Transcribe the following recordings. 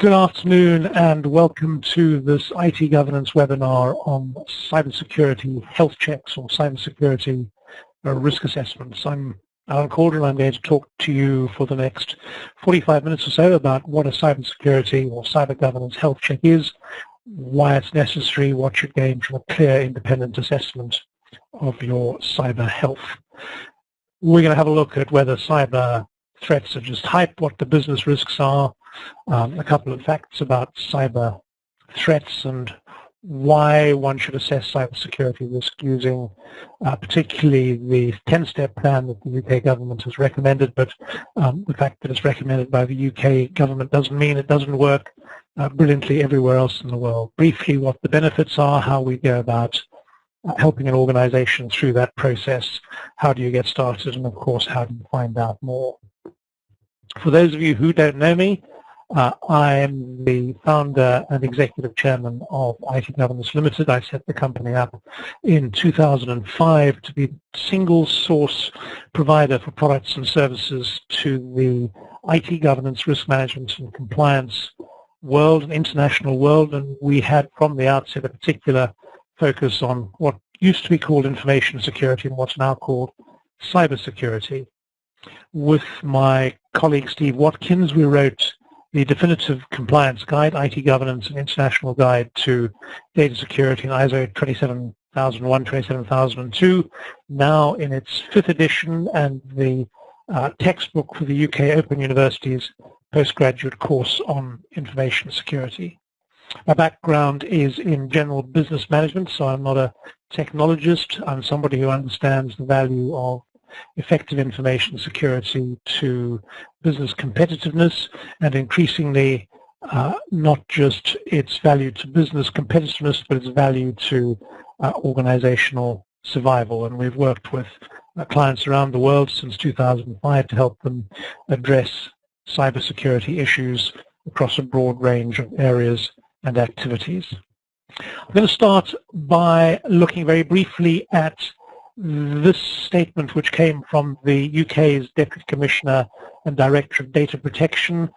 Good afternoon and welcome to this IT governance webinar on cybersecurity health checks or cybersecurity risk assessments. I'm Alan Calder and I'm going to talk to you for the next 45 minutes or so about what a cybersecurity or cyber governance health check is, why it's necessary, what you gain from a clear independent assessment of your cyber health. We're going to have a look at whether cyber threats are just hype, what the business risks are, a couple of facts about cyber threats and why one should assess cybersecurity risk using particularly the 10-step plan that the UK government has recommended, but the fact that it's recommended by the UK government doesn't mean it doesn't work brilliantly everywhere else in the world. Briefly, what the benefits are, how we go about helping an organization through that process, how do you get started, and of course, how do you find out more. For those of you who don't know me, I am the founder and executive chairman of IT Governance Limited. I set the company up in 2005 to be a single source provider for products and services to the IT governance, risk management and compliance world, an international world, and we had from the outset a particular focus on what used to be called information security and what's now called cybersecurity. With my colleague Steve Watkins, we wrote the definitive compliance guide, IT governance and international guide to data security in ISO 27001, 27002, now in its 5th edition, and the textbook for the UK Open University's postgraduate course on information security. My background is in general business management, so I'm not a technologist. I'm somebody who understands the value of effective information security to business competitiveness, and increasingly not just its value to business competitiveness, but its value to organizational survival. And we've worked with clients around the world since 2005 to help them address cybersecurity issues across a broad range of areas and activities. I'm going to start by looking very briefly at this statement, which came from the UK's Deputy Commissioner and Director of Data Protection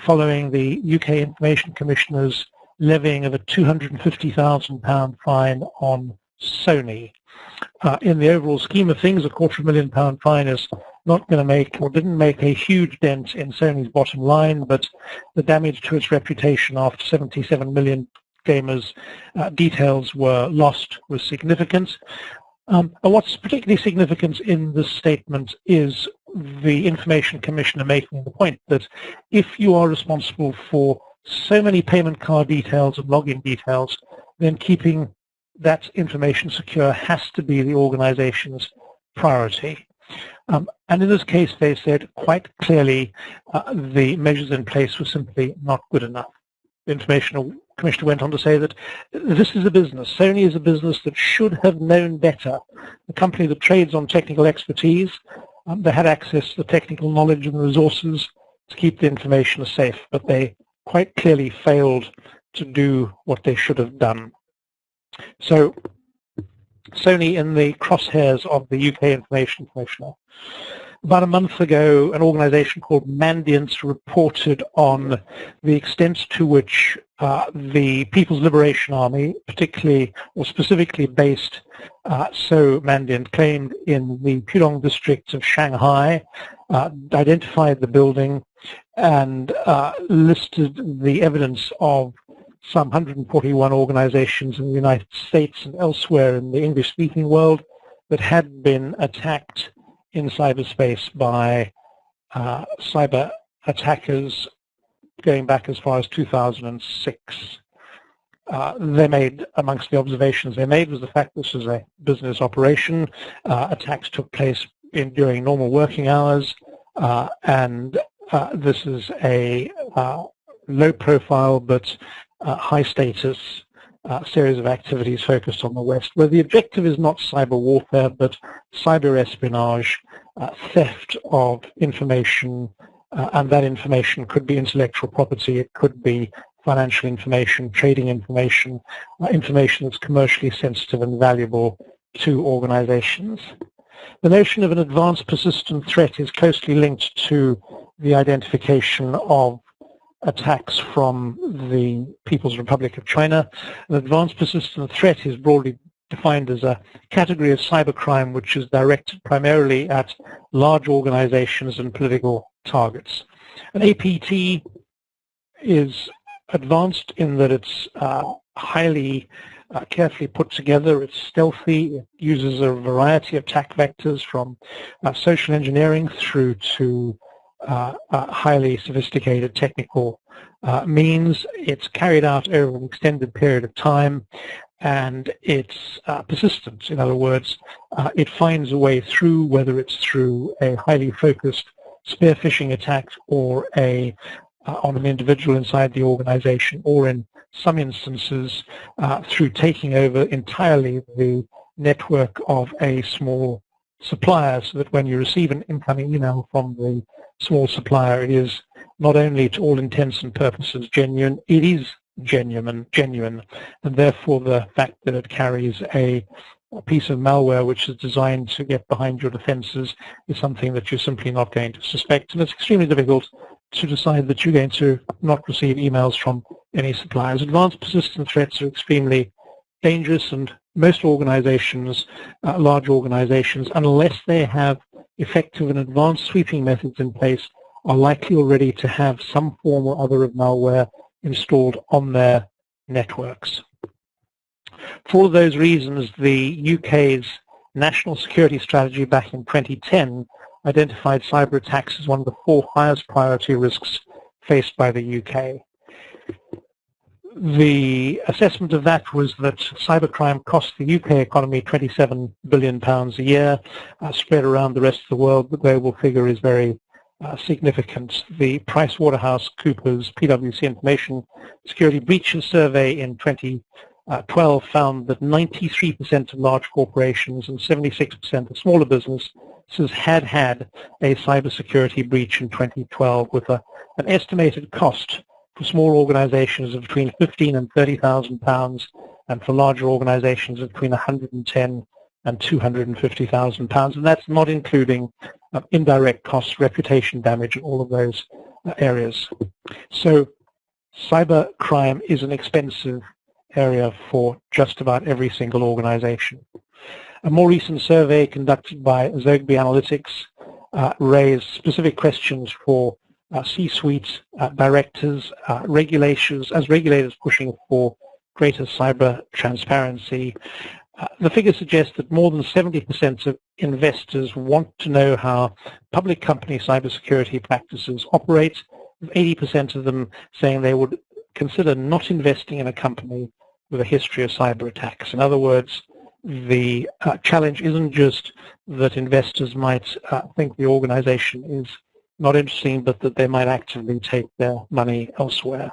following the UK Information Commissioner's levying of a £250,000 fine on Sony. In the overall scheme of things, a £250,000 fine is not going to make, or didn't make, a huge dent in Sony's bottom line, but the damage to its reputation after 77 million gamers' details were lost was significant. And what's particularly significant in this statement is the Information Commissioner making the point that if you are responsible for so many payment card details and login details, then keeping that information secure has to be the organization's priority. And in this case, they said quite clearly the measures in place were simply not good enough. The Information Commissioner went on to say that this is a business. Sony is a business that should have known better. A company that trades on technical expertise. They had access to the technical knowledge and resources to keep the information safe, but they quite clearly failed to do what they should have done. So Sony in the crosshairs of the UK Information Commissioner. About a month ago, an organization called Mandiant reported on the extent to which the People's Liberation Army, particularly or specifically based, so Mandiant claimed, in the Pudong district of Shanghai, identified the building and listed the evidence of some 141 organizations in the United States and elsewhere in the English-speaking world that had been attacked in cyberspace by cyber attackers going back as far as 2006. They made, amongst the observations they made, was the fact this was a business operation. Attacks took place during normal working hours, and this is a low profile but high status series of activities focused on the West, where the objective is not cyber warfare, but cyber espionage, theft of information, and that information could be intellectual property, it could be financial information, trading information, information that's commercially sensitive and valuable to organizations. The notion of an advanced persistent threat is closely linked to the identification of attacks from the People's Republic of China. An advanced persistent threat is broadly defined as a category of cybercrime which is directed primarily at large organizations and political targets. An APT is advanced in that it's highly carefully put together, it's stealthy, it uses a variety of attack vectors from social engineering through to highly sophisticated technical means. It's carried out over an extended period of time, and it's persistent. In other words, it finds a way through, whether it's through a highly focused spear phishing attack or on an individual inside the organization, or in some instances through taking over entirely the network of a small supplier, so that when you receive an incoming email from the small supplier, it is not only to all intents and purposes genuine, it is genuine, and therefore the fact that it carries a piece of malware which is designed to get behind your defenses is something that you're simply not going to suspect. And it's extremely difficult to decide that you're going to not receive emails from any suppliers. Advanced persistent threats are extremely dangerous, and most organizations, large organizations, unless they have effective and advanced sweeping methods in place, are likely already to have some form or other of malware installed on their networks. For all of those reasons, the UK's national security strategy back in 2010 identified cyber attacks as one of the 4 highest priority risks faced by the UK. The assessment of that was that cybercrime costs the UK economy £27 billion a year, spread around the rest of the world. The global figure is very significant. The PricewaterhouseCoopers PwC Information Security Breaches Survey in 2012 found that 93% of large corporations and 76% of smaller businesses had a cybersecurity breach in 2012, with an estimated cost for small organizations of between £15,000 and £30,000, and for larger organizations of between £110,000 and £250,000, and that's not including indirect costs, reputation damage, and all of those areas. So cybercrime is an expensive area for just about every single organization. A more recent survey conducted by Zogby Analytics raised specific questions for C-suite directors, regulators pushing for greater cyber transparency. The figures suggest that more than 70% of investors want to know how public company cybersecurity practices operate, with 80% of them saying they would consider not investing in a company with a history of cyber attacks. In other words, the challenge isn't just that investors might think the organization is not interesting, but that they might actively take their money elsewhere.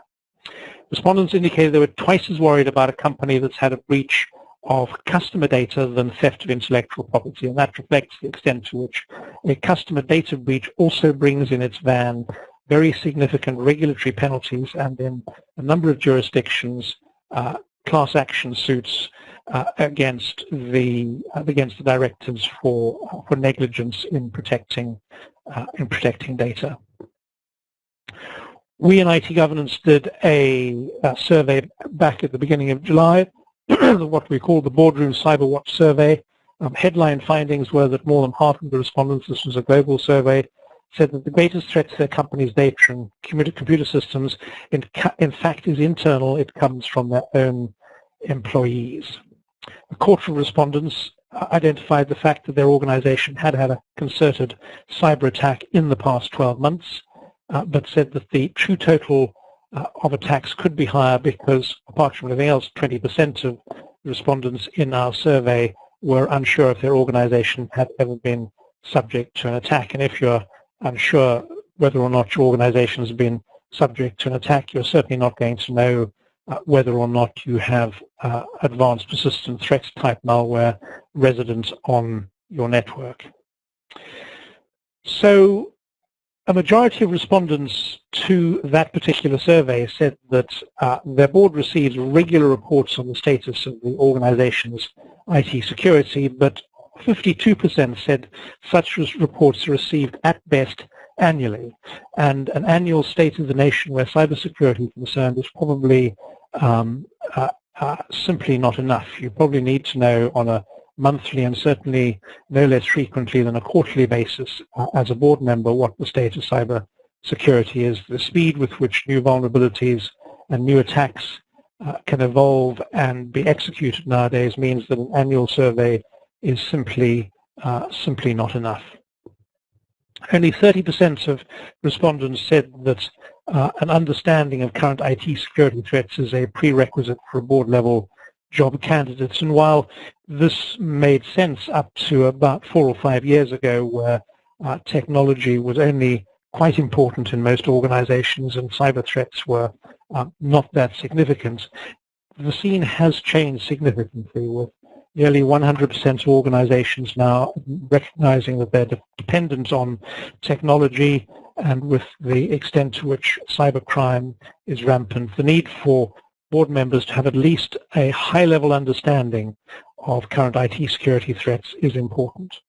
Respondents indicated they were twice as worried about a company that's had a breach of customer data than theft of intellectual property, and that reflects the extent to which a customer data breach also brings in its van very significant regulatory penalties, and in a number of jurisdictions, class action suits against the directors for negligence in protecting data. We in IT Governance did a survey back at the beginning of July, what we call the Boardroom Cyber Watch Survey. Headline findings were that more than half of the respondents, this was a global survey, said that the greatest threat to their company's data and computer systems in fact is internal. It comes from their own employees. A quarter of respondents identified the fact that their organization had had a concerted cyber attack in the past 12 months, but said that the true total of attacks could be higher because, apart from anything else, 20% of respondents in our survey were unsure if their organization had ever been subject to an attack. And if you're unsure whether or not your organization has been subject to an attack, you're certainly not going to know whether or not you have advanced persistent threat type malware resident on your network. So a majority of respondents to that particular survey said that their board receives regular reports on the status of the organization's IT security, but 52% said such reports are received at best annually. And an annual State of the Nation where cybersecurity is concerned is probably simply not enough. You probably need to know on a monthly and certainly no less frequently than a quarterly basis as a board member what the state of cyber security is. The speed with which new vulnerabilities and new attacks can evolve and be executed nowadays means that an annual survey is simply not enough. Only 30% of respondents said that an understanding of current IT security threats is a prerequisite for board-level job candidates. And while this made sense up to about 4 or 5 years ago, where technology was only quite important in most organizations and cyber threats were not that significant, the scene has changed significantly, with nearly 100% of organizations now recognizing that they're dependent on technology, and with the extent to which cybercrime is rampant, the need for board members to have at least a high-level understanding of current IT security threats is important.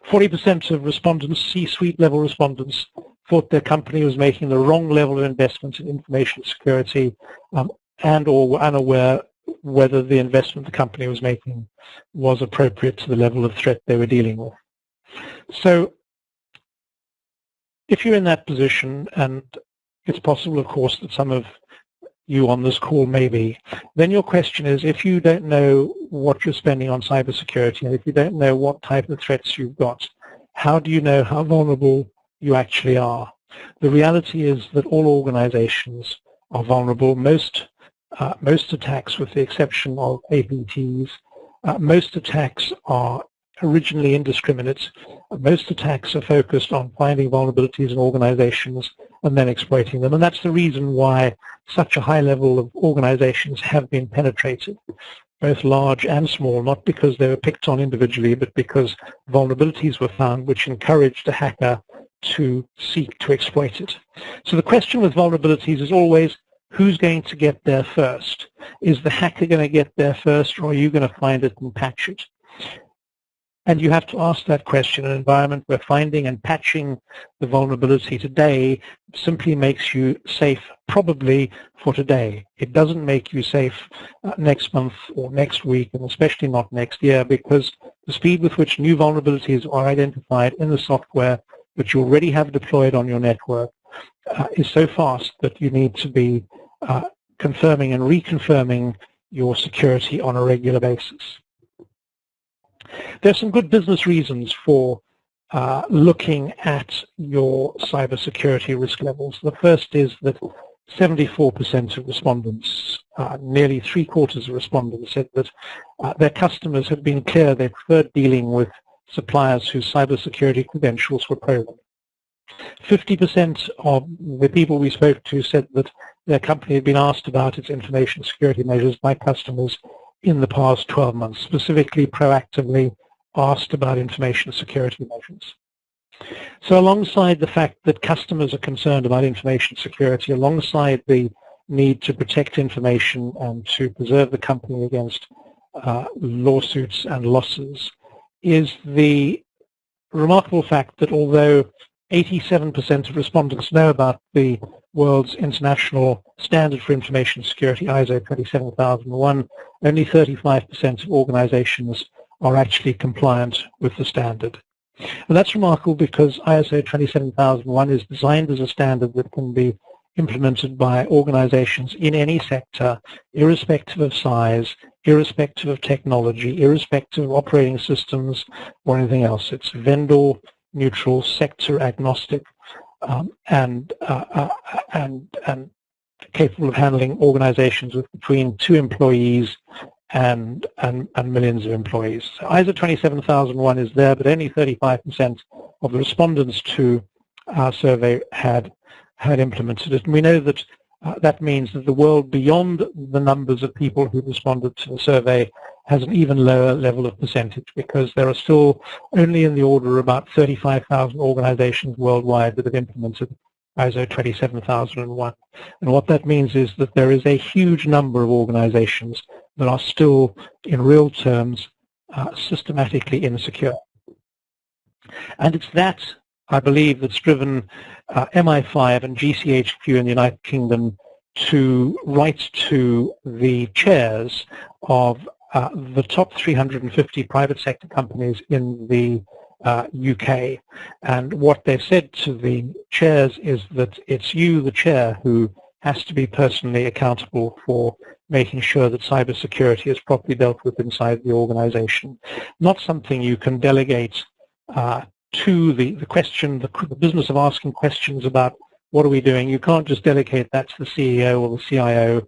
40% of respondents, C-suite level respondents, thought their company was making the wrong level of investment in information security and or were unaware whether the investment the company was making was appropriate to the level of threat they were dealing with. So if you're in that position, and it's possible, of course, that some of you on this call may be, then your question is, if you don't know what you're spending on cybersecurity, and if you don't know what type of threats you've got, how do you know how vulnerable you actually are? The reality is that all organizations are vulnerable. Most attacks, with the exception of APTs, most attacks are originally indiscriminate. Most attacks are focused on finding vulnerabilities in organizations and then exploiting them. And that's the reason why such a high level of organizations have been penetrated, both large and small, not because they were picked on individually, but because vulnerabilities were found which encouraged a hacker to seek to exploit it. So the question with vulnerabilities is always, who's going to get there first? Is the hacker going to get there first, or are you going to find it and patch it? And you have to ask that question in an environment where finding and patching the vulnerability today simply makes you safe, probably for today. It doesn't make you safe next month or next week, and especially not next year, because the speed with which new vulnerabilities are identified in the software that you already have deployed on your network is so fast that you need to be confirming and reconfirming your security on a regular basis. There's some good business reasons for looking at your cybersecurity risk levels. The first is that 74% of respondents, nearly 3/4 of respondents, said that their customers had been clear they preferred dealing with suppliers whose cybersecurity credentials were proven. 50% of the people we spoke to said that their company had been asked about its information security measures by customers in the past 12 months, specifically proactively asked about information security measures. So alongside the fact that customers are concerned about information security, alongside the need to protect information and to preserve the company against lawsuits and losses, is the remarkable fact that although 87% of respondents know about the world's international standard for information security, ISO 27001, only 35% of organizations are actually compliant with the standard. And that's remarkable because ISO 27001 is designed as a standard that can be implemented by organizations in any sector, irrespective of size, irrespective of technology, irrespective of operating systems or anything else. It's vendor neutral, sector agnostic, and capable of handling organizations with between 2 employees and millions of employees. So ISO 27001 is there, but only 35% of the respondents to our survey had implemented it. And we know that that means that the world beyond the numbers of people who responded to the survey has an even lower level of percentage, because there are still only in the order of about 35,000 organizations worldwide that have implemented ISO 27001. And what that means is that there is a huge number of organizations that are still, in real terms, systematically insecure. And it's that I believe, that's driven MI5 and GCHQ in the United Kingdom to write to the chairs of the top 350 private sector companies in the UK. And what they've said to the chairs is that it's you, the chair, who has to be personally accountable for making sure that cybersecurity is properly dealt with inside the organization. Not something you can delegate to the business of asking questions about what are we doing. You can't just delegate that to the CEO or the CIO.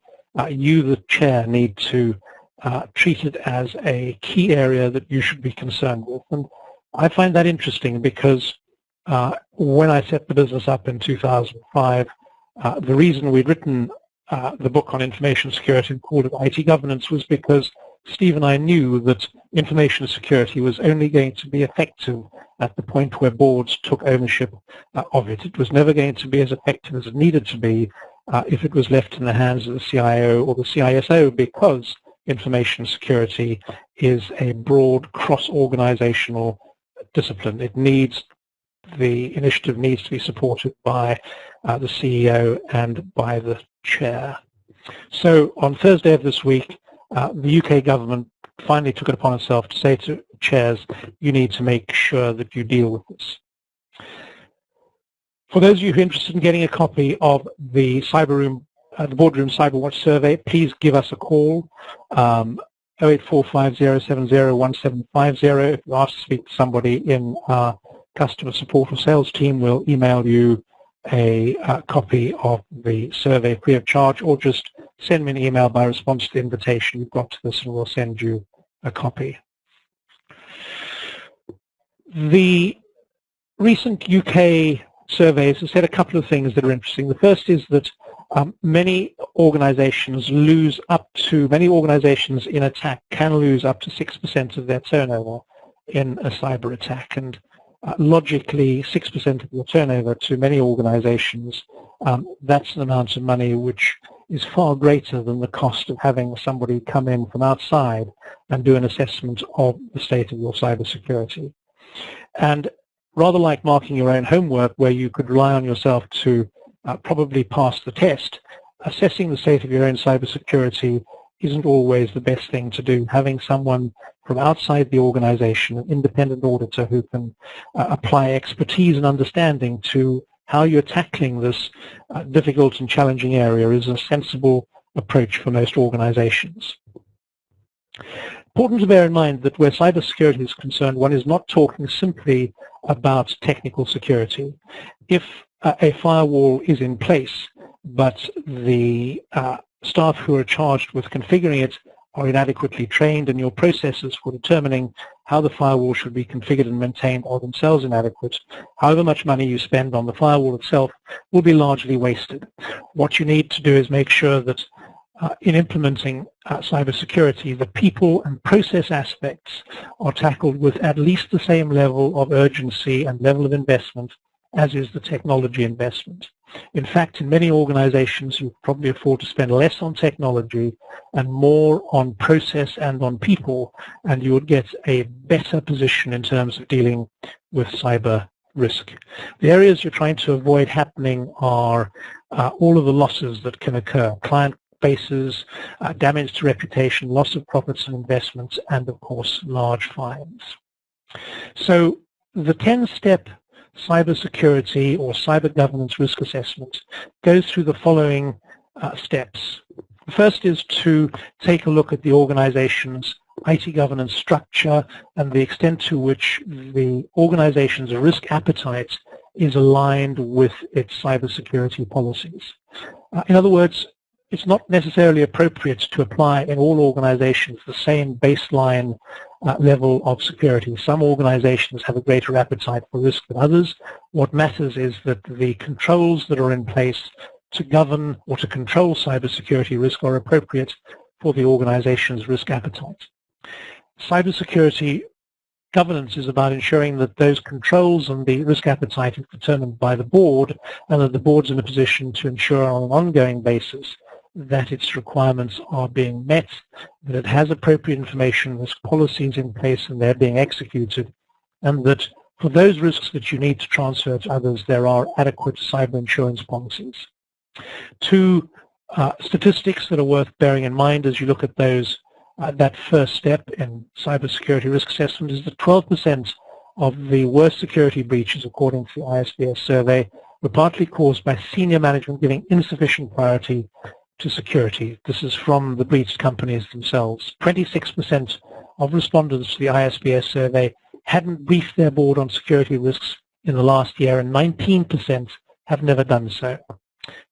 You, the chair, need to treat it as a key area that you should be concerned with. And I find that interesting because when I set the business up in 2005, the reason we'd written the book on information security and called it IT governance was because Steve and I knew that information security was only going to be effective at the point where boards took ownership of it. It was never going to be as effective as it needed to be if it was left in the hands of the CIO or the CISO, because information security is a broad cross-organizational discipline. The initiative needs to be supported by the CEO and by the chair. So on Thursday of this week, the UK government finally took it upon itself to say to chairs, you need to make sure that you deal with this. For those of you who are interested in getting a copy of the Boardroom Cyberwatch survey, please give us a call, 08450701750. If you ask to speak to somebody in our customer support or sales team, we'll email you a copy of the survey free of charge, or just send me an email by response to the invitation you've got to this and we'll send you a copy. The recent UK surveys have said a couple of things that are interesting. The first is that many organizations in attack can lose up to 6% of their turnover in a cyber attack. And logically, 6% of your turnover to many organizations, that's an amount of money which is far greater than the cost of having somebody come in from outside and do an assessment of the state of your cybersecurity. And rather like marking your own homework, where you could rely on yourself to probably pass the test, assessing the state of your own cybersecurity isn't always the best thing to do. Having someone from outside the organization, an independent auditor who can apply expertise and understanding to how you're tackling this difficult and challenging area, is a sensible approach for most organizations. Important to bear in mind that where cybersecurity is concerned, one is not talking simply about technical security. If a firewall is in place, but the staff who are charged with configuring it are inadequately trained, and your processes for determining how the firewall should be configured and maintained are themselves inadequate, however much money you spend on the firewall itself will be largely wasted. What you need to do is make sure that in implementing cybersecurity, the people and process aspects are tackled with at least the same level of urgency and level of investment as is the technology investment. In fact, in many organizations, you probably afford to spend less on technology and more on process and on people, and you would get a better position in terms of dealing with cyber risk. The areas you're trying to avoid happening are all of the losses that can occur: client bases, damage to reputation, loss of profits and investments, and of course large fines. So the 10-step cybersecurity or cyber governance risk assessment goes through the following steps. The first is to take a look at the organization's IT governance structure and the extent to which the organization's risk appetite is aligned with its cybersecurity policies. In other words, it's not necessarily appropriate to apply in all organizations the same baseline level of security. Some organizations have a greater appetite for risk than others. What matters is that the controls that are in place to govern or to control cybersecurity risk are appropriate for the organization's risk appetite. Cybersecurity governance is about ensuring that those controls and the risk appetite is determined by the board, and that the board's in a position to ensure on an ongoing basis that its requirements are being met, that it has appropriate information, risk policies in place and they're being executed, and that For those risks that you need to transfer to others, there are adequate cyber insurance policies. Two statistics that are worth bearing in mind as you look at those, that first step in cybersecurity risk assessment is that 12% of the worst security breaches, according to the ISBS survey, were partly caused by senior management giving insufficient priority to security. This is from the breached companies themselves. 26% of respondents to the ISBS survey hadn't briefed their board on security risks in the last year, and 19% have never done so.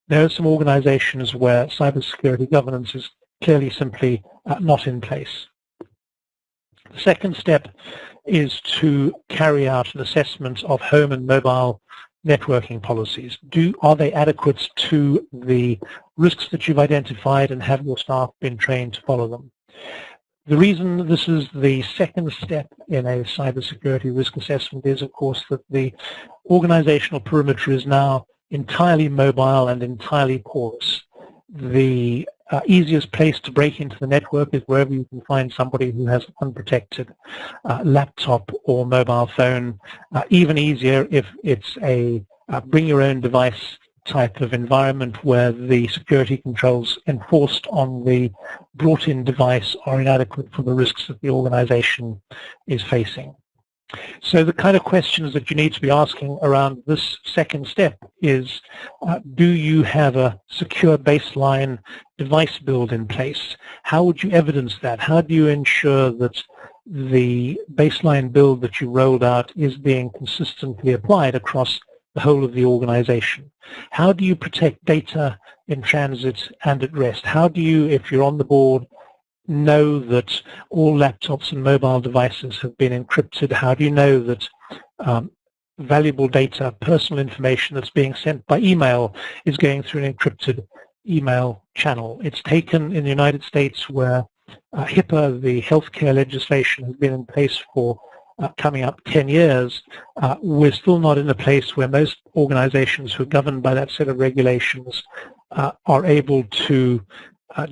There are some organizations where cybersecurity governance is clearly simply not in place. The second step is to carry out an assessment of home and mobile networking policies. Are they adequate to the risks that you've identified, and have your staff been trained to follow them? The reason this is the second step in a cybersecurity risk assessment is, of course, that the organizational perimeter is now entirely mobile and entirely porous. The easiest place to break into the network is wherever you can find somebody who has unprotected laptop or mobile phone. Even easier if it's a bring your own device type of environment where the security controls enforced on the brought-in device are inadequate for the risks that the organization is facing. So the kind of questions that you need to be asking around this second step is, do you have a secure baseline device build in place? How would you evidence that? How do you ensure that the baseline build that you rolled out is being consistently applied across the whole of the organization? How do you protect data in transit and at rest? How do you, if you're on the board, know that all laptops and mobile devices have been encrypted? How do you know that valuable data, personal information that's being sent by email is going through an encrypted email channel? It's taken in the United States, where HIPAA, the healthcare legislation, has been in place for coming up 10 years. We're still not in a place where most organizations who are governed by that set of regulations are able to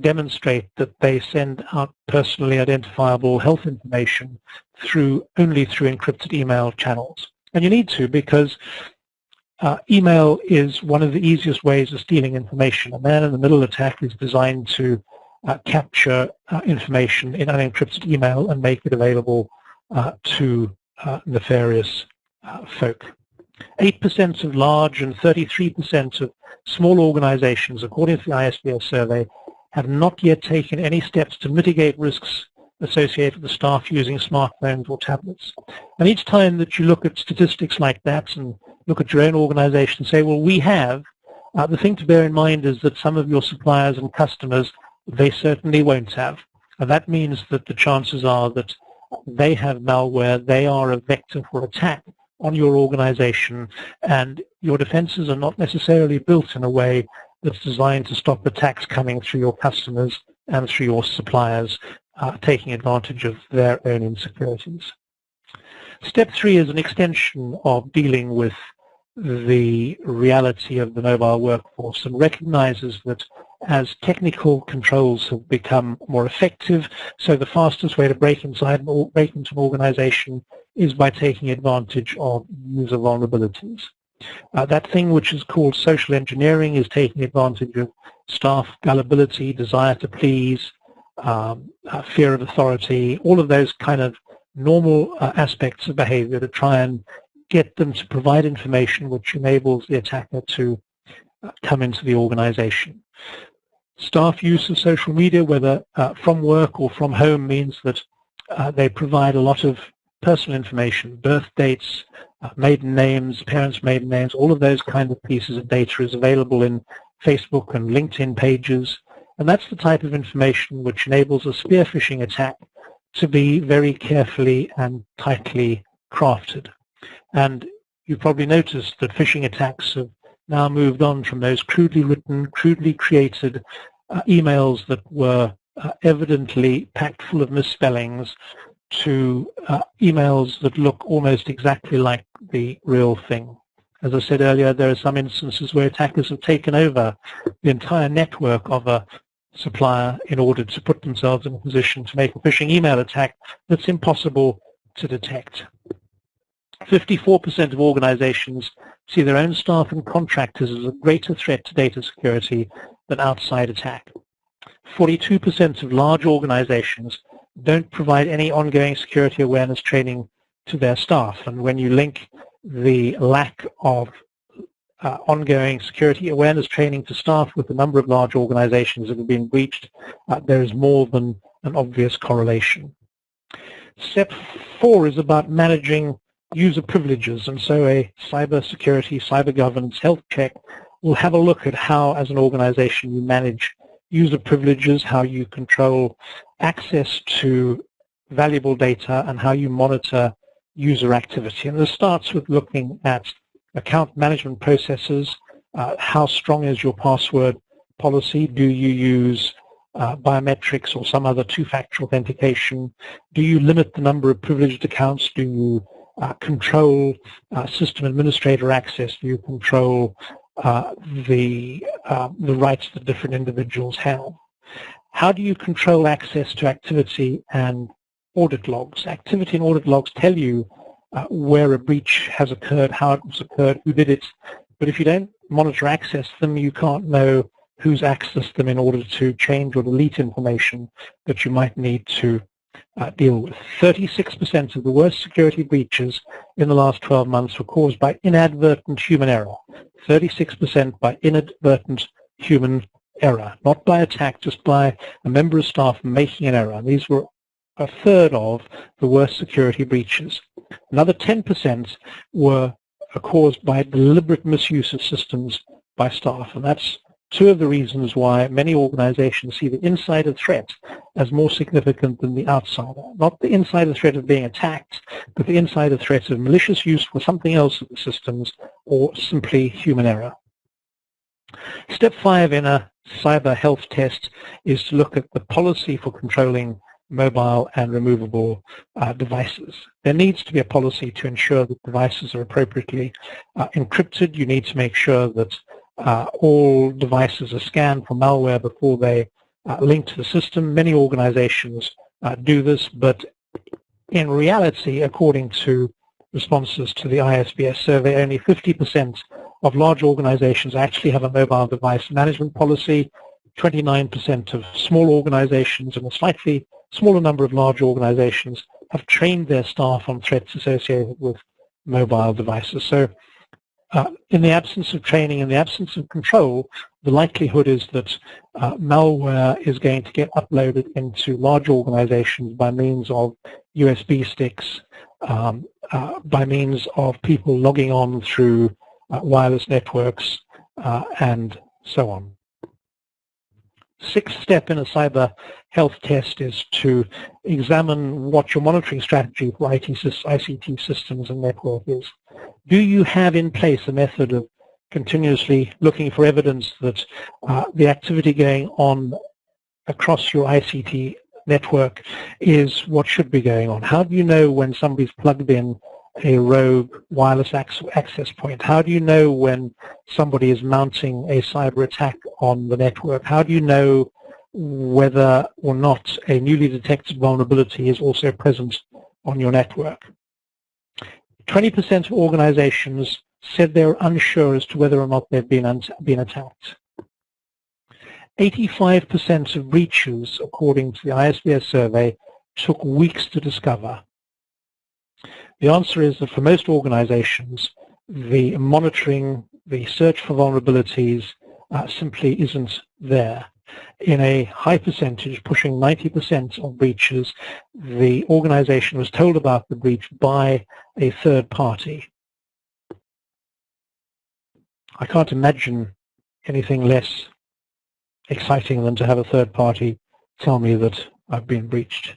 demonstrate that they send out personally identifiable health information only through encrypted email channels. And you need to, because email is one of the easiest ways of stealing information. A man-in-the-middle attack is designed to capture information in unencrypted email and make it available to nefarious folk. 8% of large and 33% of small organizations, according to the ISBS survey, have not yet taken any steps to mitigate risks associated with the staff using smartphones or tablets. And each time that you look at statistics like that and look at your own organization and say, well, we have, the thing to bear in mind is that some of your suppliers and customers, they certainly won't have. And that means that the chances are that they have malware, they are a vector for attack on your organization, and your defenses are not necessarily built in a way that's designed to stop attacks coming through your customers and through your suppliers, taking advantage of their own insecurities. Step 3 is an extension of dealing with the reality of the mobile workforce and recognizes that as technical controls have become more effective, so the fastest way to break into an organization is by taking advantage of user vulnerabilities. That thing which is called social engineering is taking advantage of staff gullibility, desire to please, fear of authority, all of those kind of normal aspects of behavior to try and get them to provide information which enables the attacker to come into the organization. Staff use of social media, whether from work or from home, means that they provide a lot of personal information, birth dates, maiden names, parents' maiden names, all of those kind of pieces of data is available in Facebook and LinkedIn pages. And that's the type of information which enables a spear phishing attack to be very carefully and tightly crafted. And you've probably noticed that phishing attacks have now moved on from those crudely written, crudely created emails that were evidently packed full of misspellings to emails that look almost exactly like the real thing. As I said earlier, there are some instances where attackers have taken over the entire network of a supplier in order to put themselves in a position to make a phishing email attack that's impossible to detect. 54% of organizations see their own staff and contractors as a greater threat to data security than outside attack. 42% of large organizations don't provide any ongoing security awareness training to their staff. And when you link the lack of ongoing security awareness training to staff with the number of large organizations that have been breached, there is more than an obvious correlation. Step 4 is about managing user privileges, and so a cyber security, cyber governance health check will have a look at how, as an organization, you manage user privileges, how you control access to valuable data, and how you monitor user activity. And this starts with looking at account management processes. How strong is your password policy? Do you use biometrics or some other two-factor authentication? Do you limit the number of privileged accounts? Do you control system administrator access? Do you control the rights that different individuals have? How do you control access to activity and audit logs? Activity and audit logs tell you where a breach has occurred, how it was occurred, who did it, but if you don't monitor access to them, you can't know who's accessed them in order to change or delete information that you might need to deal with. 36% of the worst security breaches in the last 12 months were caused by inadvertent human error. 36% by inadvertent human error, not by attack, just by a member of staff making an error. And these were a third of the worst security breaches. Another 10% were caused by deliberate misuse of systems by staff, and that's two of the reasons why many organizations see the insider threat as more significant than the outsider. Not the insider threat of being attacked, but the insider threat of malicious use for something else of the systems or simply human error. Step 5 in a cyber health test is to look at the policy for controlling mobile and removable devices. There needs to be a policy to ensure that devices are appropriately encrypted. You need to make sure that all devices are scanned for malware before they link to the system. Many organizations do this, but in reality, according to responses to the ISBS survey, only 50% of large organizations actually have a mobile device management policy. 29% of small organizations and a slightly smaller number of large organizations have trained their staff on threats associated with mobile devices. So in the absence of training, in the absence of control, the likelihood is that malware is going to get uploaded into large organizations by means of USB sticks, by means of people logging on through wireless networks, and so on. Sixth step in a cyber health test is to examine what your monitoring strategy for ICT systems and network is. Do you have in place a method of continuously looking for evidence that the activity going on across your ICT network is what should be going on? How do you know when somebody's plugged in a rogue wireless access point? How do you know when somebody is mounting a cyber attack on the network? How do you know whether or not a newly detected vulnerability is also present on your network? 20% of organizations said they're unsure as to whether or not they've been attacked. 85% of breaches, according to the ISBS survey, took weeks to discover. The answer is that for most organizations, the monitoring, the search for vulnerabilities simply isn't there. In a high percentage, pushing 90% of breaches, the organization was told about the breach by a third party. I can't imagine anything less exciting than to have a third party tell me that I've been breached.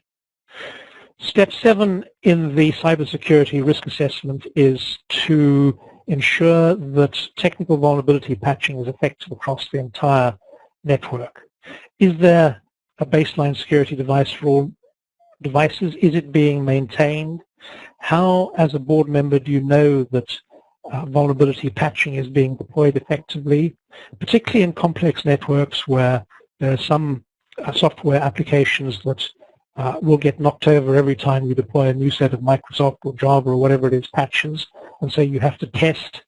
Step 7 in the cybersecurity risk assessment is to ensure that technical vulnerability patching is effective across the entire network. Is there a baseline security device for all devices? Is it being maintained? How, as a board member, do you know that vulnerability patching is being deployed effectively, particularly in complex networks where there are some software applications that will get knocked over every time you deploy a new set of Microsoft or Java or whatever it is patches, and so you have to test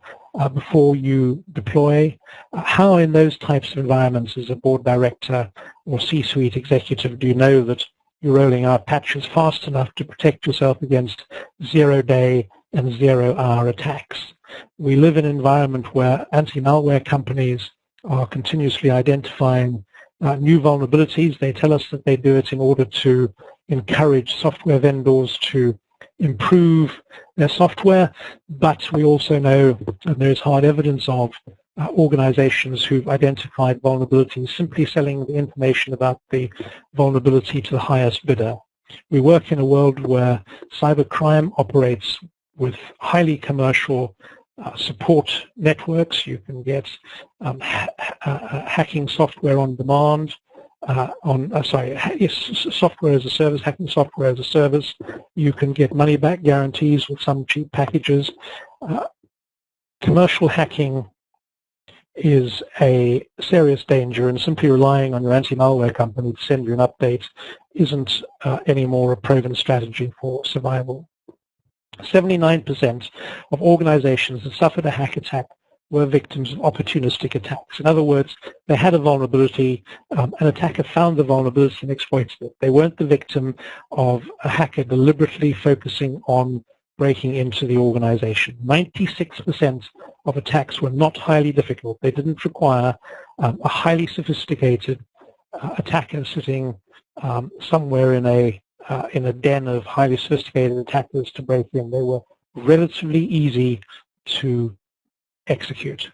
before you deploy. How in those types of environments as a board director or C-suite executive do you know that you're rolling out patches fast enough to protect yourself against zero-day and zero-hour attacks? We live in an environment where anti-malware companies are continuously identifying new vulnerabilities. They tell us that they do it in order to encourage software vendors to improve their software, but we also know, and there's hard evidence of, organizations who've identified vulnerabilities simply selling the information about the vulnerability to the highest bidder. We work in a world where cybercrime operates with highly commercial support networks. You can get hacking software on demand, software as a service, hacking software as a service. You can get money-back guarantees with some cheap packages. Commercial hacking is a serious danger, and simply relying on your anti-malware company to send you an update isn't anymore a proven strategy for survival. 79% of organizations that suffered a hack attack were victims of opportunistic attacks. In other words, they had a vulnerability, an attacker found the vulnerability and exploited it. They weren't the victim of a hacker deliberately focusing on breaking into the organization. 96% of attacks were not highly difficult. They didn't require a highly sophisticated attacker sitting somewhere in a den of highly sophisticated attackers to break in. They were relatively easy to execute.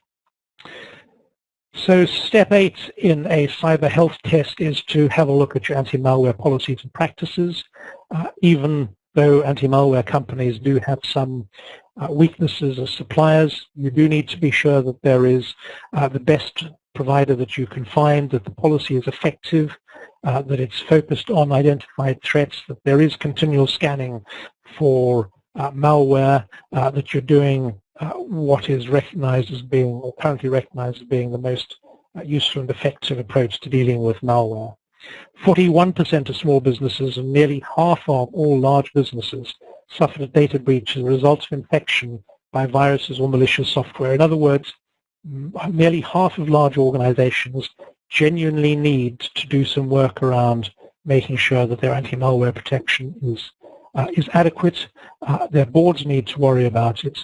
So step 8 in a cyber health test is to have a look at your anti-malware policies and practices. Even though anti-malware companies do have some weaknesses as suppliers, you do need to be sure that there is the best provider that you can find, that the policy is effective, that it's focused on identified threats, that there is continual scanning for malware, that you're doing what is recognized as being, or currently recognized as being, the most useful and effective approach to dealing with malware. 41% of small businesses and nearly half of all large businesses suffered a data breach as a result of infection by viruses or malicious software. In other words, nearly half of large organizations genuinely need to do some work around making sure that their anti-malware protection is adequate. Their boards need to worry about it,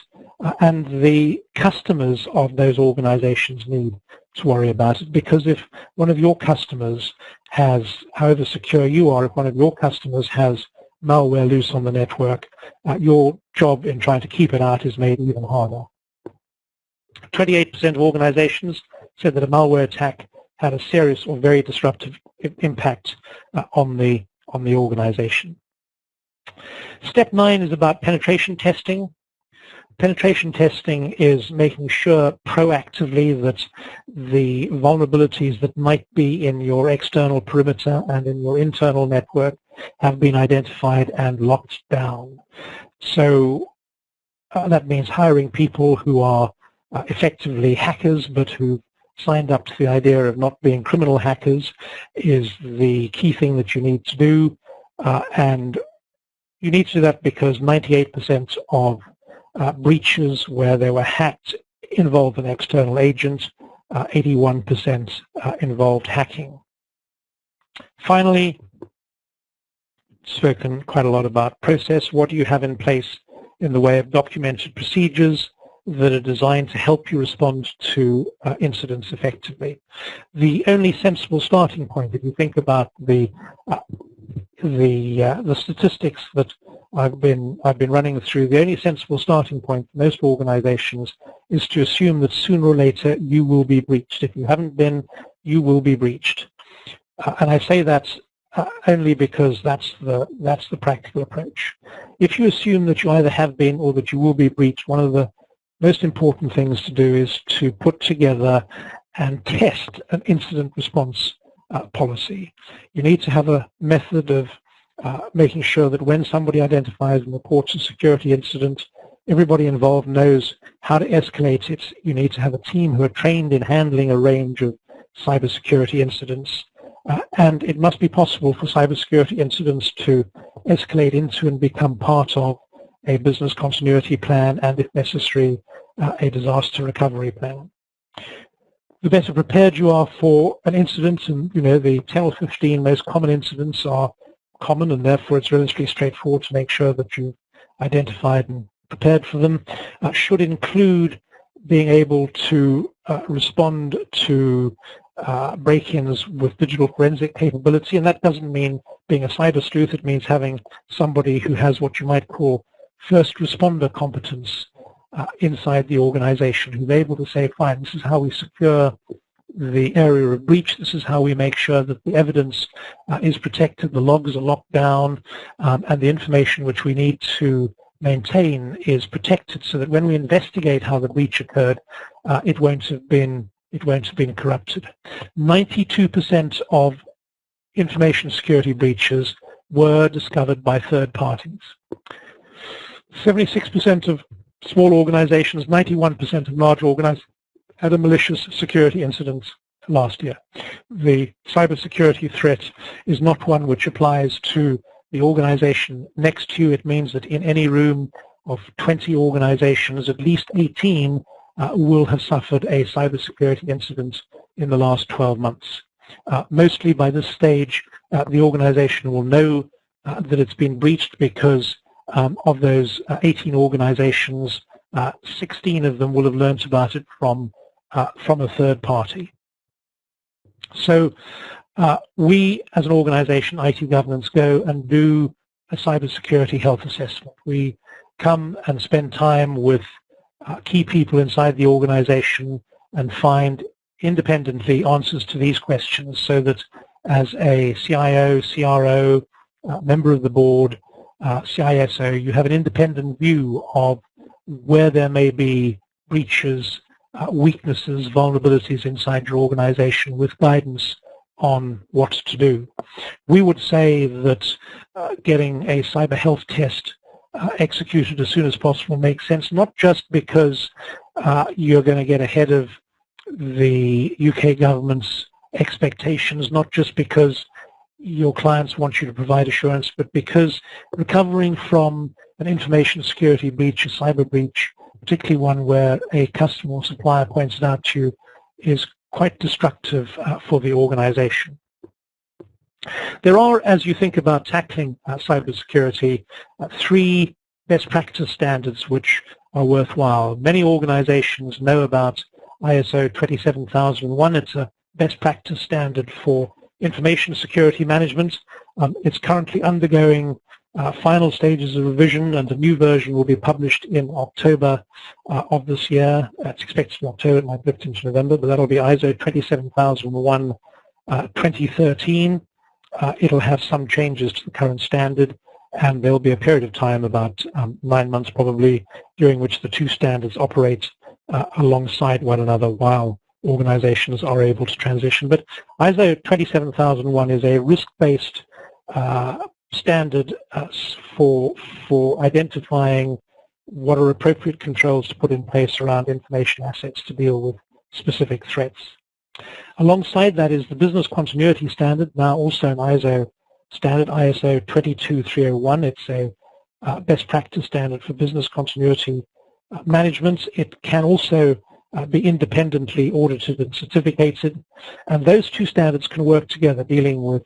and the customers of those organizations need to worry about it, because if one of your customers has, however secure you are, if one of your customers has malware loose on the network, your job in trying to keep it out is made even harder. 28% of organizations said that a malware attack had a serious or very disruptive impact on the organization. Step 9 is about penetration testing. Penetration testing is making sure proactively that the vulnerabilities that might be in your external perimeter and in your internal network have been identified and locked down. So that means hiring people who are effectively hackers but who signed up to the idea of not being criminal hackers is the key thing that you need to do, and you need to do that because 98% of breaches where they were hacked involved an external agent, 81% involved hacking. Finally, spoken quite a lot about process. What do you have in place in the way of documented procedures that are designed to help you respond to incidents effectively? The only sensible starting point, if you think about the statistics that I've been running through, the only sensible starting point for most organizations is to assume that sooner or later you will be breached. If you haven't been, you will be breached. And I say that only because that's the practical approach. If you assume that you either have been or that you will be breached, one of the most important things to do is to put together and test an incident response policy. You need to have a method of making sure that when somebody identifies and reports a security incident, everybody involved knows how to escalate it. You need to have a team who are trained in handling a range of cybersecurity incidents. and it must be possible for cybersecurity incidents to escalate into and become part of a business continuity plan and, if necessary, a disaster recovery plan. The better prepared you are for an incident, and the 10 or 15 most common incidents are common, and therefore it's relatively straightforward to make sure that you've identified and prepared for them, should include being able to respond to break-ins with digital forensic capability. And that doesn't mean being a cyber sleuth. It means having somebody who has what you might call first responder competence inside the organization, who's able to say, fine, this is how we secure the area of breach, this is how we make sure that the evidence is protected, the logs are locked down, and the information which we need to maintain is protected, so that when we investigate how the breach occurred, it won't have been corrupted. 92% of information security breaches were discovered by third parties. 76% of small organizations, 91% of large organizations had a malicious security incident last year. The cybersecurity threat is not one which applies to the organization next to you. It means that in any room of 20 organizations, at least 18 will have suffered a cybersecurity incident in the last 12 months. Mostly by this stage, the organization will know that it's been breached, because of those 18 organizations, 16 of them will have learnt about it from a third party. So we, as an organization, IT Governance, go and do a cybersecurity health assessment. We come and spend time with key people inside the organization and find independently answers to these questions, so that as a CIO, CRO, member of the board, CISO, you have an independent view of where there may be breaches, weaknesses, vulnerabilities inside your organization, with guidance on what to do. We would say that getting a cyber health test executed as soon as possible makes sense, not just because you're going to get ahead of the UK government's expectations, not just because your clients want you to provide assurance, but because recovering from an information security breach, a cyber breach, particularly one where a customer or supplier points it out to you, is quite destructive for the organization. There are, as you think about tackling cybersecurity, three best practice standards which are worthwhile. Many organizations know about ISO 27001. It's a best practice standard for information security management. It's currently undergoing final stages of revision, and a new version will be published in October of this year. It's expected in October, it might drift into November, but that'll be ISO 27001 2013. It'll have some changes to the current standard, and there'll be a period of time, about 9 months probably, during which the two standards operate alongside one another while organizations are able to transition. But ISO 27001 is a risk-based standard for identifying what are appropriate controls to put in place around information assets to deal with specific threats. Alongside that is the business continuity standard, now also an ISO standard, ISO 22301. It's a best practice standard for business continuity management. It can also be independently audited and certificated, and those two standards can work together, dealing with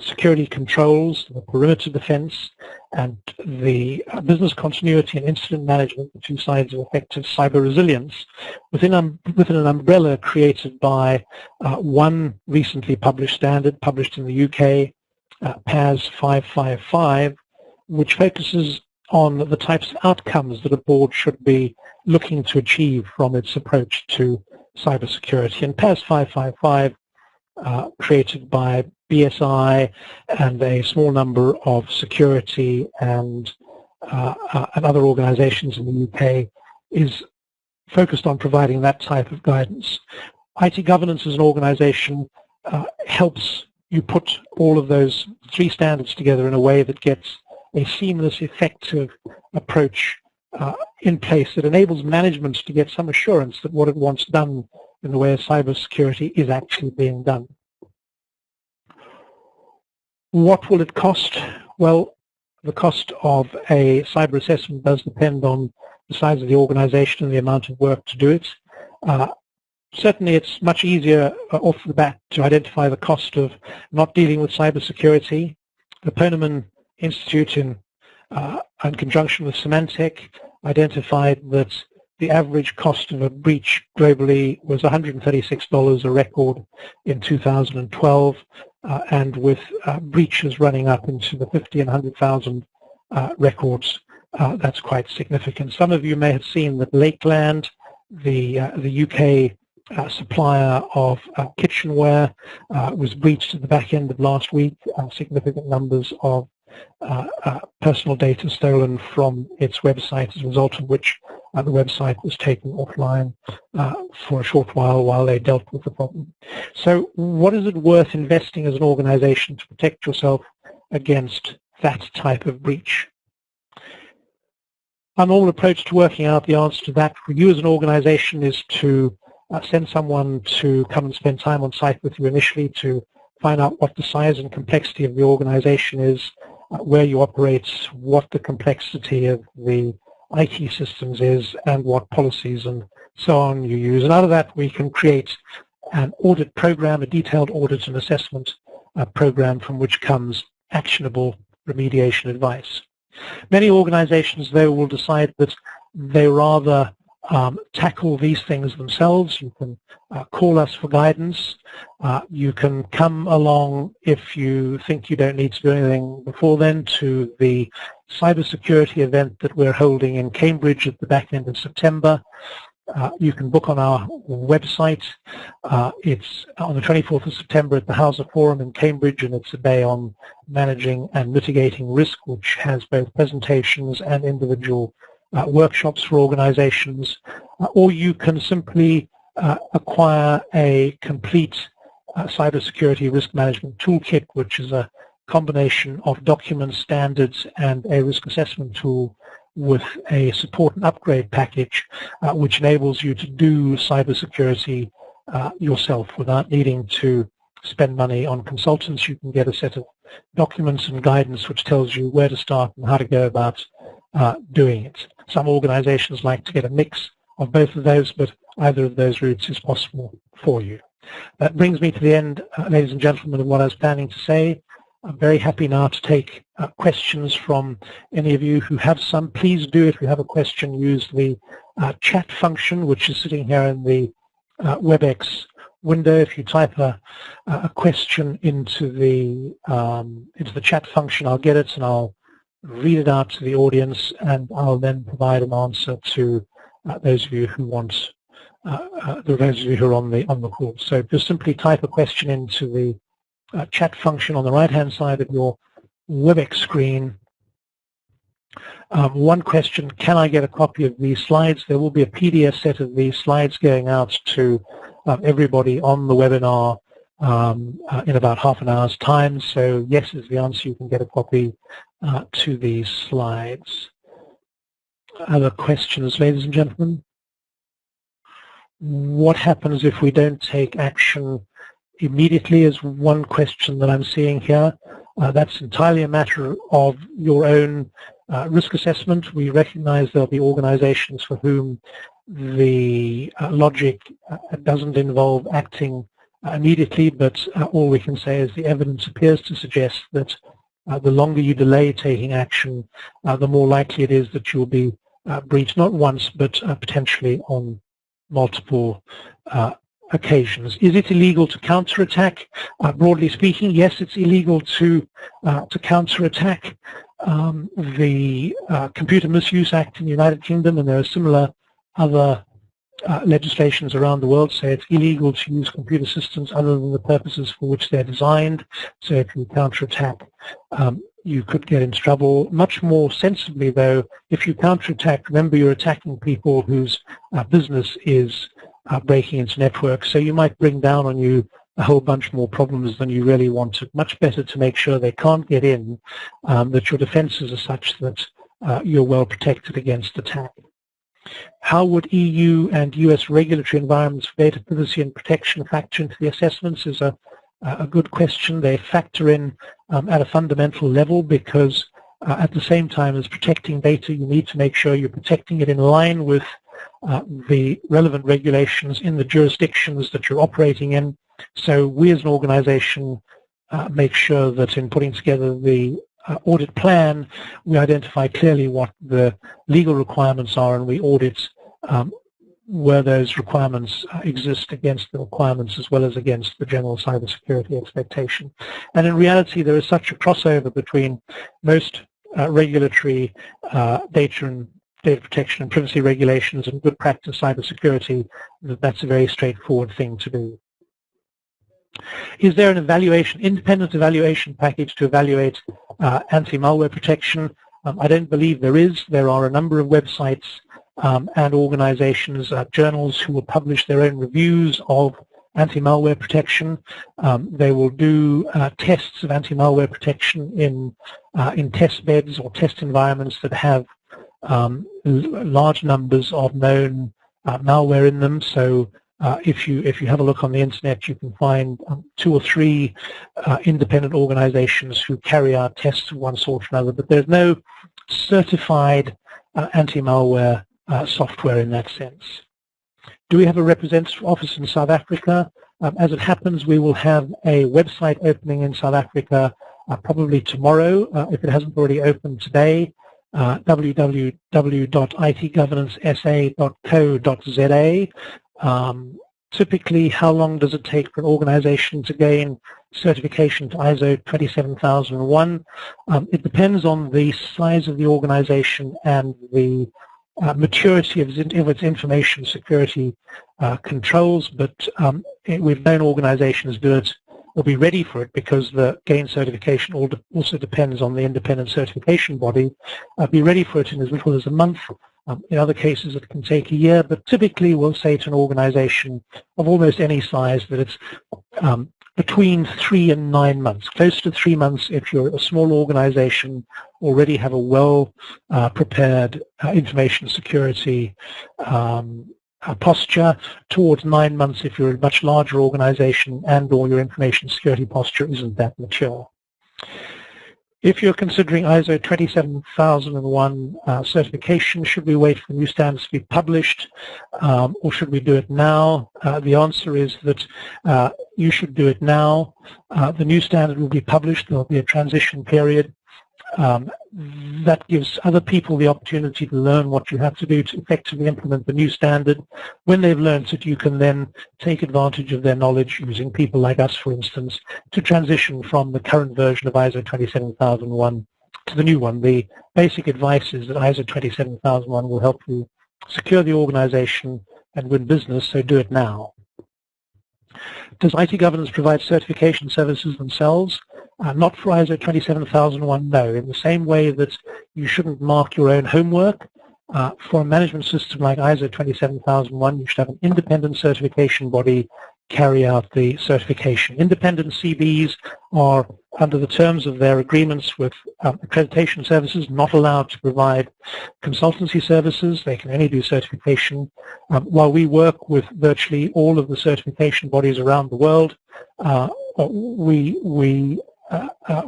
security controls, the perimeter defense, and the business continuity and incident management, the two sides of effective cyber resilience, within an umbrella created by one recently published standard, published in the UK, PAS 555, which focuses on the types of outcomes that a board should be looking to achieve from its approach to cybersecurity. And PAS 555, created by BSI and a small number of security and other organizations in the UK, is focused on providing that type of guidance. IT Governance as an organization helps you put all of those three standards together in a way that gets a seamless, effective approach in place that enables management to get some assurance that what it wants done in the way of cybersecurity is actually being done. What will it cost? Well, the cost of a cyber assessment does depend on the size of the organization and the amount of work to do it. Certainly it's much easier off the bat to identify the cost of not dealing with cybersecurity. The Poneman Institute in conjunction with Symantec identified that the average cost of a breach globally was $136 a record in 2012, and with breaches running up into the 50 and 100,000 records, that's quite significant. Some of you may have seen that Lakeland, the UK supplier of kitchenware, was breached at the back end of last week. Significant numbers of personal data stolen from its website, as a result of which the website was taken offline for a short while they dealt with the problem. So what is it worth investing as an organization to protect yourself against that type of breach? Our normal approach to working out the answer to that for you as an organization is to send someone to come and spend time on site with you initially to find out what the size and complexity of the organization is, where you operate, what the complexity of the IT systems is, and what policies and so on you use. And out of that we can create an audit program, a detailed audit and assessment program from which comes actionable remediation advice. Many organizations, though, will decide that they rather tackle these things themselves. You can call us for guidance. You can come along, if you think you don't need to do anything before then, to the cybersecurity event that we're holding in Cambridge at the back end of September. You can book on our website. It's on the 24th of September at the Hauser Forum in Cambridge, and it's a day on managing and mitigating risk, which has both presentations and individual workshops for organizations. Or you can simply acquire a complete cybersecurity risk management toolkit, which is a combination of documents, standards, and a risk assessment tool with a support and upgrade package, which enables you to do cybersecurity yourself without needing to spend money on consultants. You can get a set of documents and guidance which tells you where to start and how to go about doing it. Some organizations like to get a mix of both of those, but either of those routes is possible for you. That brings me to the end, ladies and gentlemen, of what I was planning to say. I'm very happy now to take questions from any of you who have some. Please do, if you have a question, use the chat function, which is sitting here in the WebEx window. If you type a question into the chat function, I'll get it and I'll read it out to the audience, and I'll then provide an answer to those of you who want, those of you who are on the call. So just simply type a question into the chat function on the right-hand side of your WebEx screen. One question: can I get a copy of these slides? There will be a PDF set of these slides going out to everybody on the webinar in about half an hour's time. So yes is the answer. You can get a copy to these slides. Other questions, ladies and gentlemen? What happens if we don't take action immediately is one question that I'm seeing here. That's entirely a matter of your own risk assessment. We recognize there'll be organizations for whom the logic doesn't involve acting immediately, but all we can say is the evidence appears to suggest that the longer you delay taking action, the more likely it is that you'll be breached not once, but potentially on multiple occasions. Is it illegal to counterattack? Broadly speaking, yes, it's illegal to counterattack. The Computer Misuse Act in the United Kingdom, and there are similar other legislations around the world, say it's illegal to use computer systems other than the purposes for which they're designed. So if you counterattack, you could get in trouble. Much more sensibly, though, if you counterattack, remember you're attacking people whose business is breaking into networks, so you might bring down on you a whole bunch more problems than you really wanted. Much better to make sure they can't get in, that your defenses are such that you're well protected against attack. How would EU and US regulatory environments for data privacy and protection factor into the assessments is a a good question. They factor in at a fundamental level because at the same time as protecting data, you need to make sure you're protecting it in line with the relevant regulations in the jurisdictions that you're operating in. So we as an organization make sure that in putting together the audit plan, we identify clearly what the legal requirements are, and we audit where those requirements exist against the requirements as well as against the general cybersecurity expectation. And in reality, there is such a crossover between most regulatory data protection and privacy regulations and good practice cybersecurity that that's a very straightforward thing to do. Is there an independent evaluation package to evaluate anti-malware protection? I don't believe there is. There are a number of websites and organizations, journals who will publish their own reviews of anti-malware protection. They will do tests of anti-malware protection in test beds or test environments that have large numbers of known malware in them. So if you have a look on the internet, you can find 2 or 3 independent organizations who carry out tests of one sort or another, but there's no certified anti-malware software in that sense. Do we have a representative office in South Africa? As it happens, we will have a website opening in South Africa probably tomorrow, if it hasn't already opened today, www.itgovernance.sa.co.za. Typically, how long does it take for an organization to gain certification to ISO 27001? It depends on the size of the organization and the maturity of its information security controls, but we've known organizations do it or be ready for it because the gain certification also depends on the independent certification body, be ready for it in as little as a month. In other cases, it can take a year, but typically we'll say to an organization of almost any size that it's between 3 and 9 months, close to 3 months if you're a small organization, already have a well-prepared information security posture, towards 9 months if you're a much larger organization and or your information security posture isn't that mature. If you're considering ISO 27001 certification, should we wait for new standards to be published or should we do it now? The answer is that you should do it now. The new standard will be published. There will be a transition period. That gives other people the opportunity to learn what you have to do to effectively implement the new standard. When they've learned it, you can then take advantage of their knowledge using people like us, for instance, to transition from the current version of ISO 27001 to the new one. The basic advice is that ISO 27001 will help you secure the organization and win business, so do it now. Does IT governance provide certification services themselves? Not for ISO 27001, no. In the same way that you shouldn't mark your own homework, for a management system like ISO 27001, you should have an independent certification body carry out the certification. Independent CBs are, under the terms of their agreements with accreditation services, not allowed to provide consultancy services. They can only do certification. While we work with virtually all of the certification bodies around the world,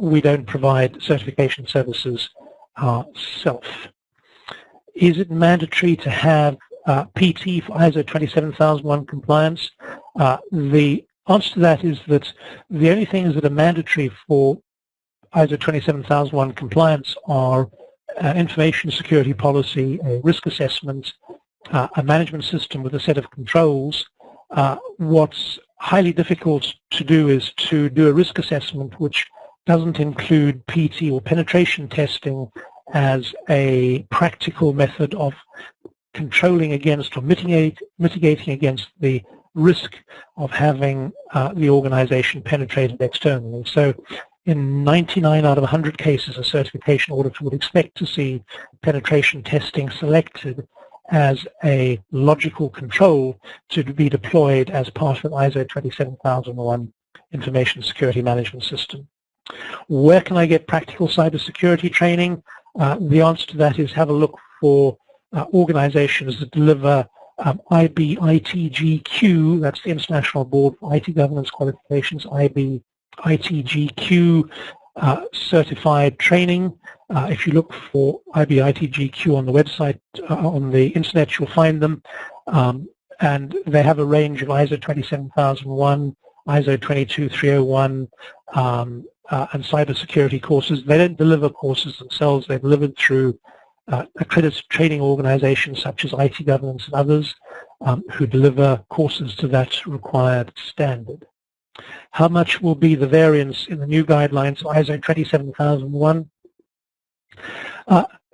we don't provide certification services ourselves. Is it mandatory to have PT for ISO 27001 compliance? The answer to that is that the only things that are mandatory for ISO 27001 compliance are information security policy, a risk assessment, a management system with a set of controls. What's highly difficult to do is to do a risk assessment which doesn't include PT or penetration testing as a practical method of controlling against or mitigating against the risk of having the organization penetrated externally. So in 99 out of 100 cases, a certification auditor would expect to see penetration testing selected as a logical control to be deployed as part of an ISO 27001 information security management system. Where can I get practical cybersecurity training? The answer to that is have a look for organizations that deliver IBITGQ, that's the International Board for IT Governance Qualifications, IBITGQ certified training. If you look for IBITGQ on the website, on the internet, you'll find them. And they have a range of ISO 27001, ISO 22301, and cybersecurity courses. They don't deliver courses themselves. They're delivered through accredited training organizations such as IT Governance and others who deliver courses to that required standard. How much will be the variance in the new guidelines of ISO 27001?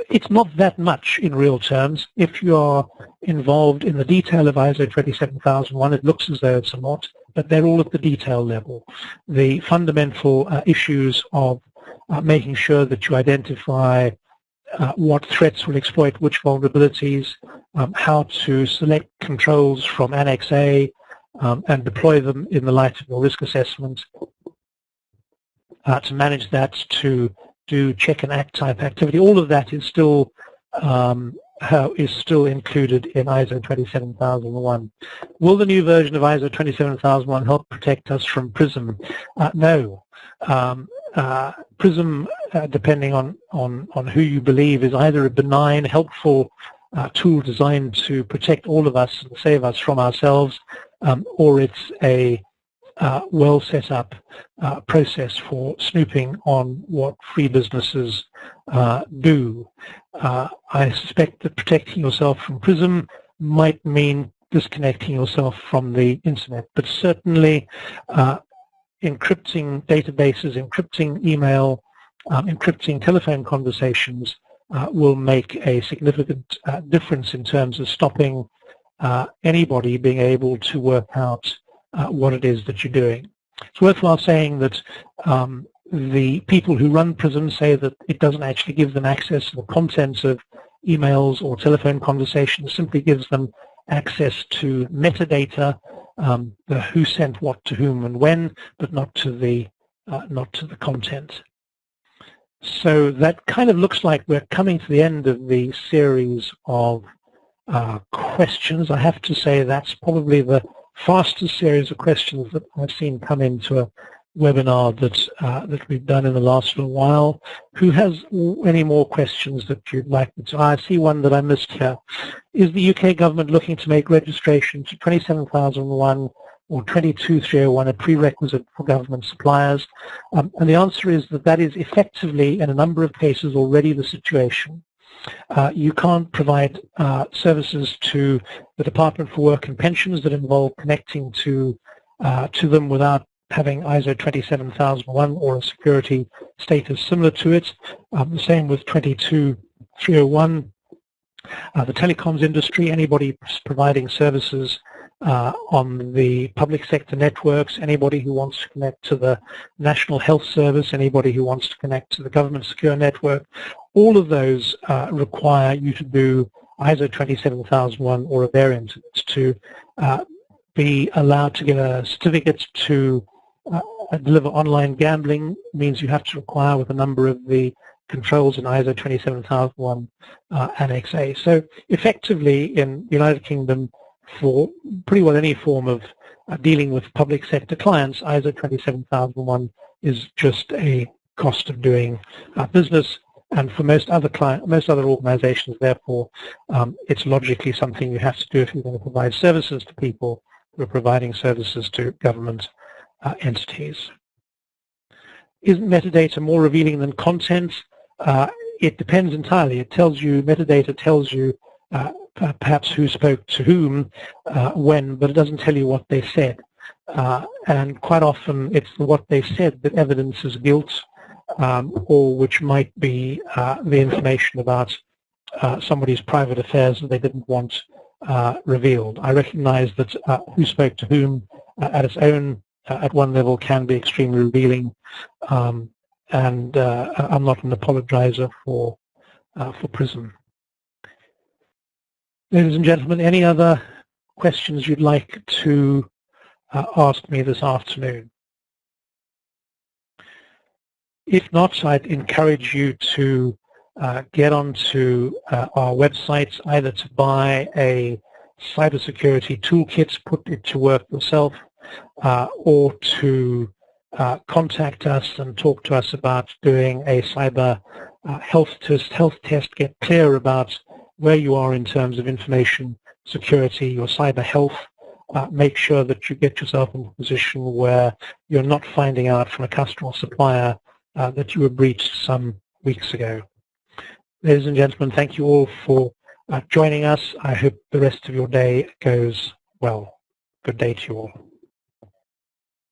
It's not that much in real terms. If you are involved in the detail of ISO 27001, it looks as though it's a lot, but they're all at the detail level. The fundamental issues of making sure that you identify what threats will exploit which vulnerabilities, how to select controls from Annex A and deploy them in the light of your risk assessment, to manage that, to do check and act type activity. All of that is still included in ISO 27001. Will the new version of ISO 27001 help protect us from PRISM? No. PRISM, depending on who you believe, is either a benign, helpful tool designed to protect all of us and save us from ourselves, or it's a well set up process for snooping on what free businesses do. I suspect that protecting yourself from PRISM might mean disconnecting yourself from the internet, but certainly encrypting databases, encrypting email, encrypting telephone conversations will make a significant difference in terms of stopping anybody being able to work out what it is that you're doing. It's worthwhile saying that the people who run PRISM say that it doesn't actually give them access to the contents of emails or telephone conversations, simply gives them access to metadata, the who sent what to whom and when, but not to the content. So that kind of looks like we're coming to the end of the series of questions. I have to say that's probably the fastest series of questions that I've seen come into a webinar that we've done in the last little while. Who has any more questions that you'd like me to? I see one that I missed here. Is the UK government looking to make registration to 27001 or 22301 a prerequisite for government suppliers? And the answer is that that is effectively, in a number of cases, already the situation. You can't provide services to the Department for Work and Pensions that involve connecting to them without having ISO 27001 or a security status similar to it. The same with 22301. The telecoms industry, anybody providing services on the public sector networks, anybody who wants to connect to the National Health Service, anybody who wants to connect to the government secure network, all of those require you to do ISO 27001 or a variant to be allowed to get a certificate to deliver online gambling. Means you have to require with a number of the controls in ISO 27001 Annex A. So effectively in the United Kingdom, for pretty well any form of dealing with public sector clients, ISO 27001 is just a cost of doing business, and for most other organizations, therefore, it's logically something you have to do if you're going to provide services to people who are providing services to government entities. Isn't metadata more revealing than content? It depends entirely. It tells you, metadata tells you perhaps who spoke to whom, when, but it doesn't tell you what they said. And quite often it's what they said that evidences guilt, or which might be the information about somebody's private affairs that they didn't want revealed. I recognize that who spoke to whom at its own, at one level, can be extremely revealing, and I'm not an apologizer for PRISM. Ladies and gentlemen, any other questions you'd like to ask me this afternoon? If not, I'd encourage you to get onto our website, either to buy a cybersecurity toolkits, put it to work yourself, or to contact us and talk to us about doing a cyber health test, get clear about where you are in terms of information security, your cyber health. Make sure that you get yourself in a position where you're not finding out from a customer or supplier that you were breached some weeks ago. Ladies and gentlemen, thank you all for joining us. I hope the rest of your day goes well. Good day to you all.